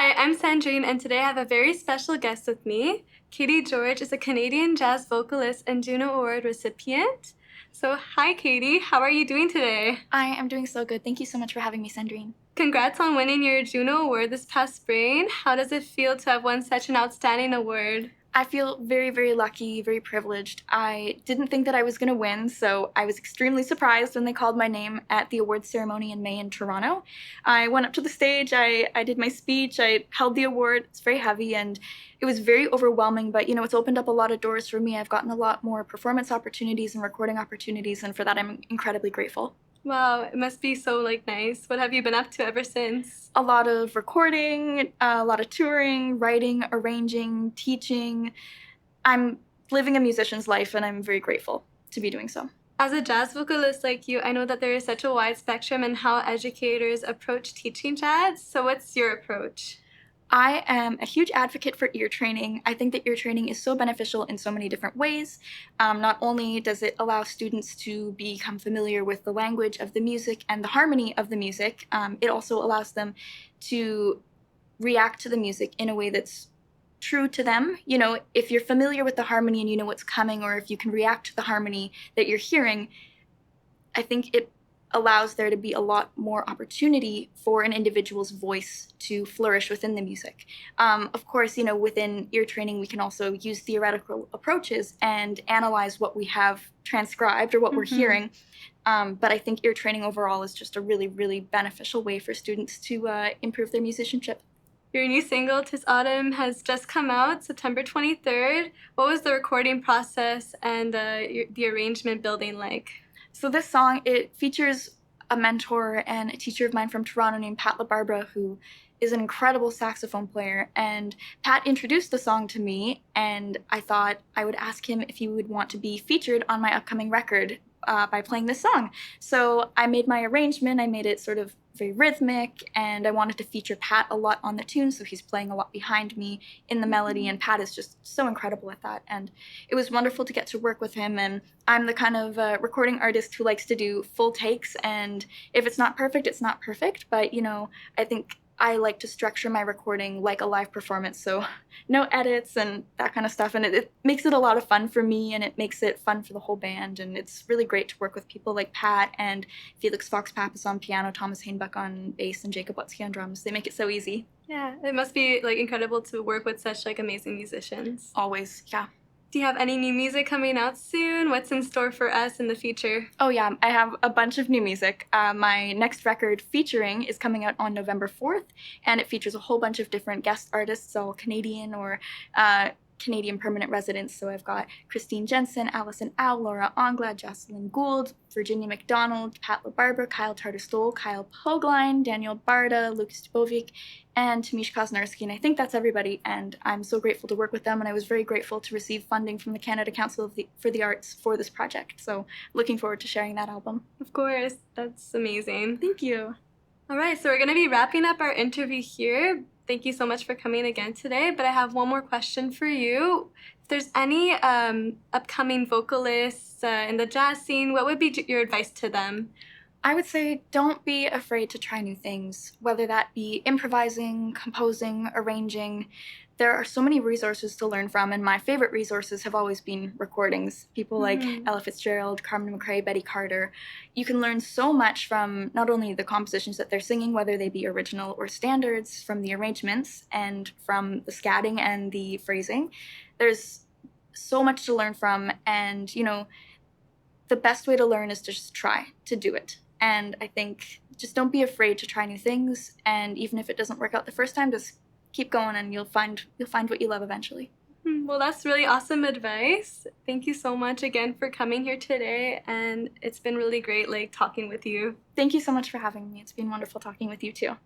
Hi, I'm Sandrine, and today I have a very special guest with me. Caity George is a Canadian jazz vocalist and Juno Award recipient. So, hi, Caity. How are you doing today? I am doing so good. Thank you so much for having me, Sandrine. Congrats on winning your Juno Award this past spring. How does it feel to have won such an outstanding award? I feel very, very lucky, very privileged. I didn't think that I was going to win, so I was extremely surprised when they called my name at the awards ceremony in May in Toronto. I went up to the stage, I did my speech, I held the award. It's very heavy and it was very overwhelming, but it's opened up a lot of doors for me. I've gotten a lot more performance opportunities and recording opportunities, and for that I'm incredibly grateful. Wow, it must be so nice. What have you been up to ever since? A lot of recording, a lot of touring, writing, arranging, teaching. I'm living a musician's life, and I'm very grateful to be doing so. As a jazz vocalist like you, I know that there is such a wide spectrum in how educators approach teaching jazz. So what's your approach? I am a huge advocate for ear training. I think that ear training is so beneficial in so many different ways. Not only does it allow students to become familiar with the language of the music and the harmony of the music, it also allows them to react to the music in a way that's true to them. If you're familiar with the harmony and you know what's coming, or if you can react to the harmony that you're hearing, I think it allows there to be a lot more opportunity for an individual's voice to flourish within the music. Of course, within ear training, we can also use theoretical approaches and analyze what we have transcribed or what we're hearing. But I think ear training overall is just a really, really beneficial way for students to improve their musicianship. Your new single, "'Tis Autumn," has just come out, September 23rd. What was the recording process and the arrangement building like? So this song, it features a mentor and a teacher of mine from Toronto named Pat LaBarbera, who is an incredible saxophone player. And Pat introduced the song to me, and I thought I would ask him if he would want to be featured on my upcoming record by playing this song. So I made my arrangement. I made it sort of very rhythmic, and I wanted to feature Pat a lot on the tune, so he's playing a lot behind me in the melody, and Pat is just so incredible at that. And it was wonderful to get to work with him, and I'm the kind of recording artist who likes to do full takes, and if it's not perfect, it's not perfect, but I think I like to structure my recording like a live performance, so no edits and that kind of stuff, and it makes it a lot of fun for me, and it makes it fun for the whole band, and it's really great to work with people like Pat and Felix Fox-Pappas on piano, Thomas Hainbuck on bass, and Jacob Watzke on drums. They make it so easy. Yeah, it must be incredible to work with such amazing musicians. Always, yeah. Do you have any new music coming out soon? What's in store for us in the future? Oh yeah, I have a bunch of new music. My next record featuring is coming out on November 4th, and it features a whole bunch of different guest artists, all Canadian or Canadian permanent residents. So I've got Christine Jensen, Alison Au, Laura Anglade, Jocelyn Gould, Virginia McDonald, Pat LaBarbera, Kyle Tarter-Stoll, Kyle Pogline, Daniel Barda, Lucas Dubovic, and Tamish Kosnarski. And I think that's everybody, and I'm so grateful to work with them, and I was very grateful to receive funding from the Canada Council for the Arts for this project. So looking forward to sharing that album. Of course, that's amazing. Thank you. All right, so we're going to be wrapping up our interview here. Thank you so much for coming again today, but I have one more question for you. If there's any upcoming vocalists in the jazz scene, what would be your advice to them? I would say don't be afraid to try new things, whether that be improvising, composing, arranging. There are so many resources to learn from, and my favorite resources have always been recordings. People like Ella Fitzgerald, Carmen McRae, Betty Carter. You can learn so much from not only the compositions that they're singing, whether they be original or standards, from the arrangements and from the scatting and the phrasing. There's so much to learn from, and the best way to learn is to just try to do it. And I think just don't be afraid to try new things, and even if it doesn't work out the first time, just keep going, and you'll find what you love eventually. Well, that's really awesome advice. Thank you so much again for coming here today, and it's been really great talking with you. Thank you so much for having me. It's been wonderful talking with you too.